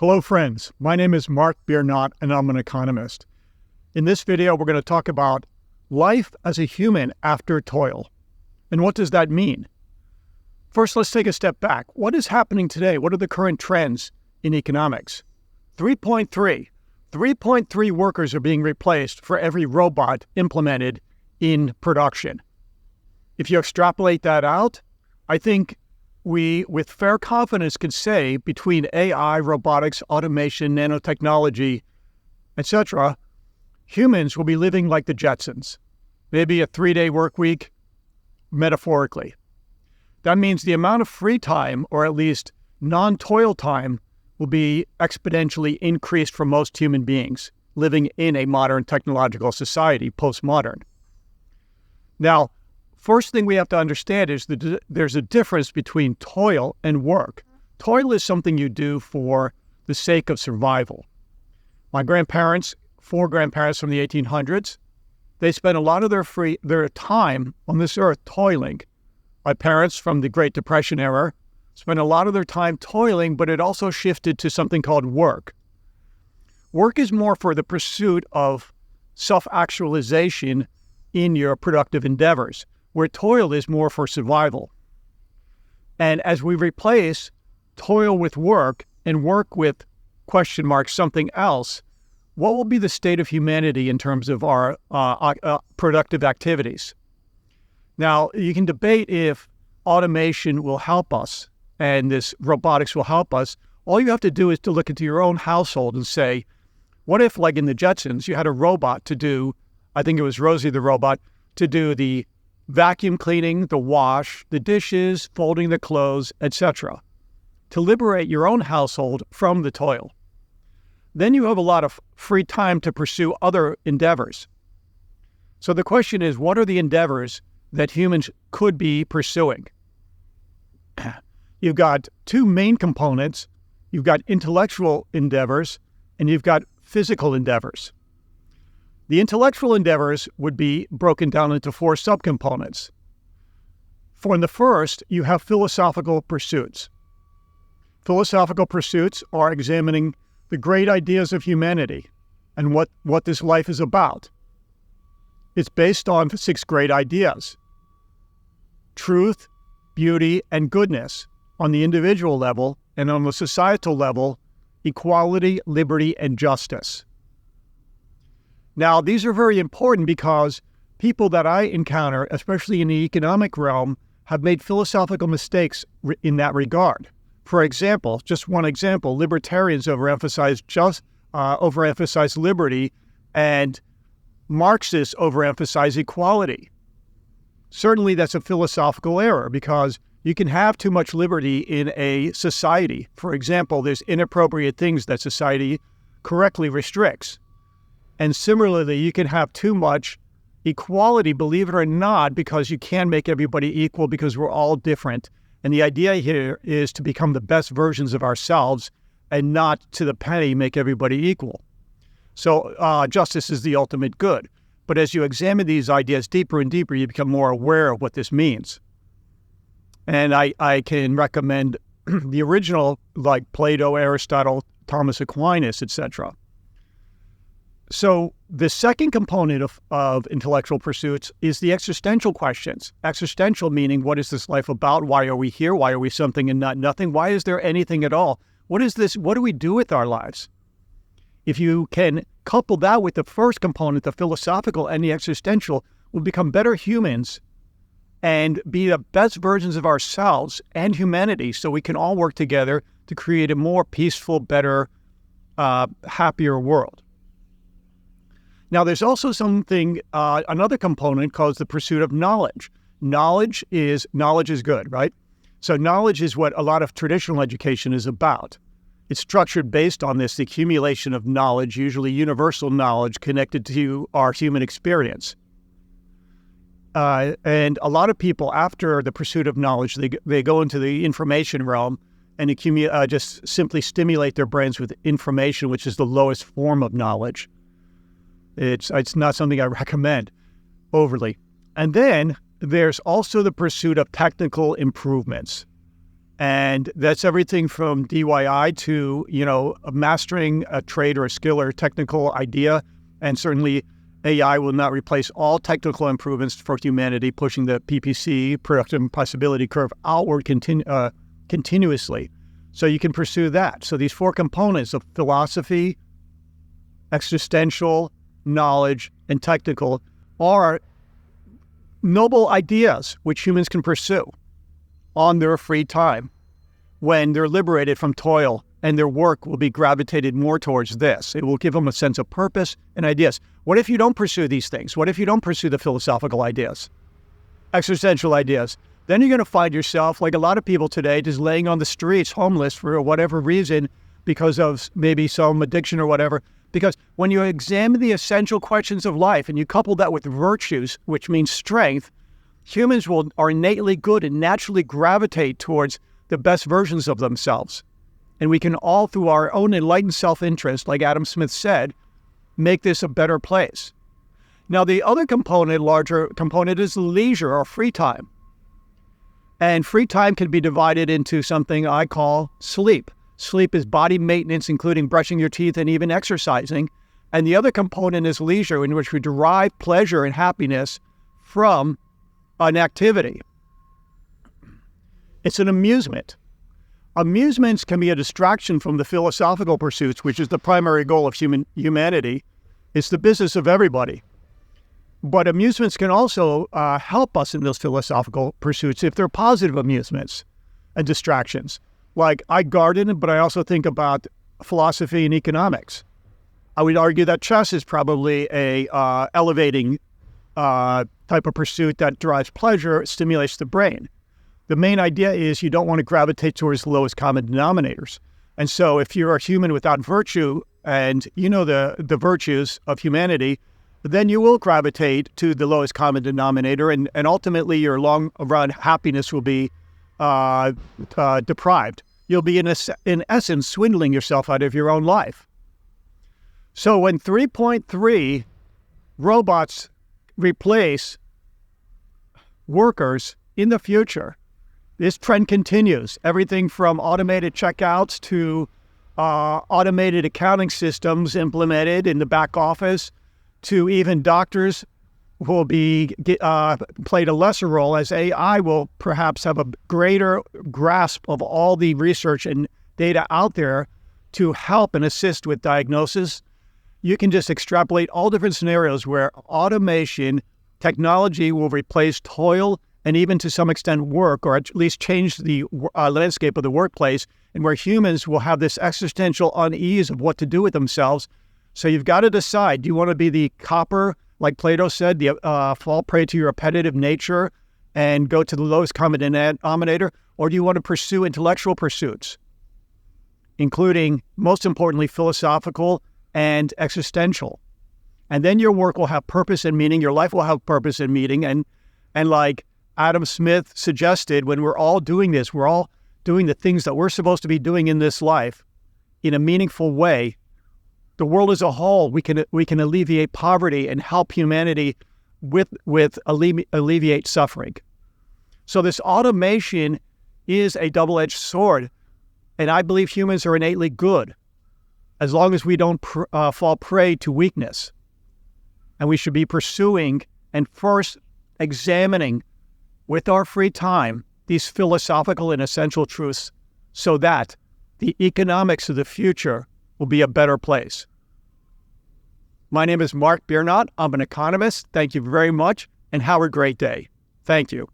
Hello friends, my name is Mark Biernot and I'm an economist. In this video, we're going to talk about life as a human after toil. And what does that mean? First, let's take a step back. What is happening today? What are the current trends in economics? 3.3 workers are being replaced for every robot implemented in production. If you extrapolate that out, I think we, with fair confidence, can say between AI, robotics, automation, nanotechnology, etc., humans will be living like the Jetsons. Maybe a 3-day work week, metaphorically. That means the amount of free time, or at least non-toil time, will be exponentially increased for most human beings living in a modern technological society, postmodern. Now, first thing we have to understand is that there's a difference between toil and work. Toil is something you do for the sake of survival. My grandparents, 4 grandparents from the 1800s, they spent a lot of their time on this earth toiling. My parents from the Great Depression era spent a lot of their time toiling, but it also shifted to something called work. Work is more for the pursuit of self-actualization in your productive endeavors, where toil is more for survival. And as we replace toil with work and work with something else, what will be the state of humanity in terms of our productive activities? Now, you can debate if automation will help us and this robotics will help us. All you have to do is to look into your own household and say, what if, like in the Jetsons, you had a robot to do, I think it was Rosie the robot, to do the vacuum cleaning, the wash, the dishes, folding the clothes, etc., to liberate your own household from the toil. Then you have a lot of free time to pursue other endeavors. So the question is, what are the endeavors that humans could be pursuing? You've got 2 main components. You've got intellectual endeavors and you've got physical endeavors. The intellectual endeavors would be broken down into 4 subcomponents. For the first, you have philosophical pursuits. Philosophical pursuits are examining the great ideas of humanity and what this life is about. It's based on 6 great ideas: truth, beauty, and goodness on the individual level, and on the societal level, equality, liberty, and justice. Now, these are very important because people that I encounter, especially in the economic realm, have made philosophical mistakes in that regard. For example, just one example, libertarians overemphasize liberty, and Marxists overemphasize equality. Certainly, that's a philosophical error because you can have too much liberty in a society. For example, there's inappropriate things that society correctly restricts. And similarly, you can have too much equality, believe it or not, because you can make everybody equal because we're all different. And the idea here is to become the best versions of ourselves and not to the penny make everybody equal. So justice is the ultimate good. But as you examine these ideas deeper and deeper, you become more aware of what this means. And I can recommend the original, like Plato, Aristotle, Thomas Aquinas, etc. So the second component of intellectual pursuits is the existential questions. Existential meaning, what is this life about? Why are we here? Why are we something and not nothing? Why is there anything at all? What is this? What do we do with our lives? If you can couple that with the first component, the philosophical and the existential, we'll become better humans and be the best versions of ourselves and humanity so we can all work together to create a more peaceful, better, happier world. Now, there's also another component called the pursuit of knowledge. Knowledge is good, right? So knowledge is what a lot of traditional education is about. It's structured based on this accumulation of knowledge, usually universal knowledge connected to our human experience. And a lot of people, after the pursuit of knowledge, they go into the information realm and just simply stimulate their brains with information, which is the lowest form of knowledge. It's not something I recommend overly. And then there's also the pursuit of technical improvements. And that's everything from DIY to, mastering a trade or a skill or a technical idea. And certainly AI will not replace all technical improvements for humanity, pushing the PPC, productive possibility curve, outward continuously. So you can pursue that. So these 4 components of philosophy, existential, knowledge, and technical are noble ideas which humans can pursue on their free time when they're liberated from toil, and their work will be gravitated more towards this. It will give them a sense of purpose and ideas. What if you don't pursue these things? What if you don't pursue the philosophical ideas, existential ideas? Then you're going to find yourself, like a lot of people today, just laying on the streets, homeless for whatever reason, because of maybe some addiction or whatever. Because when you examine the essential questions of life and you couple that with virtues, which means strength, humans are innately good and naturally gravitate towards the best versions of themselves. And we can all, through our own enlightened self-interest, like Adam Smith said, make this a better place. Now, the other component, larger component, is leisure or free time. And free time can be divided into something I call sleep. Sleep is body maintenance, including brushing your teeth and even exercising. And the other component is leisure, in which we derive pleasure and happiness from an activity. It's an amusement. Amusements can be a distraction from the philosophical pursuits, which is the primary goal of humanity. It's the business of everybody. But amusements can also help us in those philosophical pursuits if they're positive amusements and distractions. Like, I garden, but I also think about philosophy and economics. I would argue that chess is probably a elevating type of pursuit that drives pleasure, stimulates the brain. The main idea is you don't want to gravitate towards the lowest common denominators. And so if you're a human without virtue and you know the virtues of humanity, then you will gravitate to the lowest common denominator, and ultimately your long-run happiness will be deprived. You'll be, in essence, swindling yourself out of your own life. So when 3.3 robots replace workers in the future, this trend continues. Everything from automated checkouts to automated accounting systems implemented in the back office, to even doctors will be played a lesser role, as AI will perhaps have a greater grasp of all the research and data out there to help and assist with diagnosis. You can just extrapolate all different scenarios where automation, technology will replace toil and even to some extent work, or at least change the landscape of the workplace, and where humans will have this existential unease of what to do with themselves. So you've got to decide, do you want to be the copper, like Plato said, fall prey to your repetitive nature and go to the lowest common denominator, or do you want to pursue intellectual pursuits, including, most importantly, philosophical and existential? And then your work will have purpose and meaning, your life will have purpose and meaning, and like Adam Smith suggested, when we're all doing this, we're all doing the things that we're supposed to be doing in this life in a meaningful way, the world as a whole, we can alleviate poverty and help humanity with alleviate suffering. So this automation is a double-edged sword, and I believe humans are innately good as long as we don't fall prey to weakness. And we should be pursuing and first examining with our free time these philosophical and essential truths so that the economics of the future will be a better place. My name is Mark Biernot. I'm an economist. Thank you very much, and have a great day. Thank you.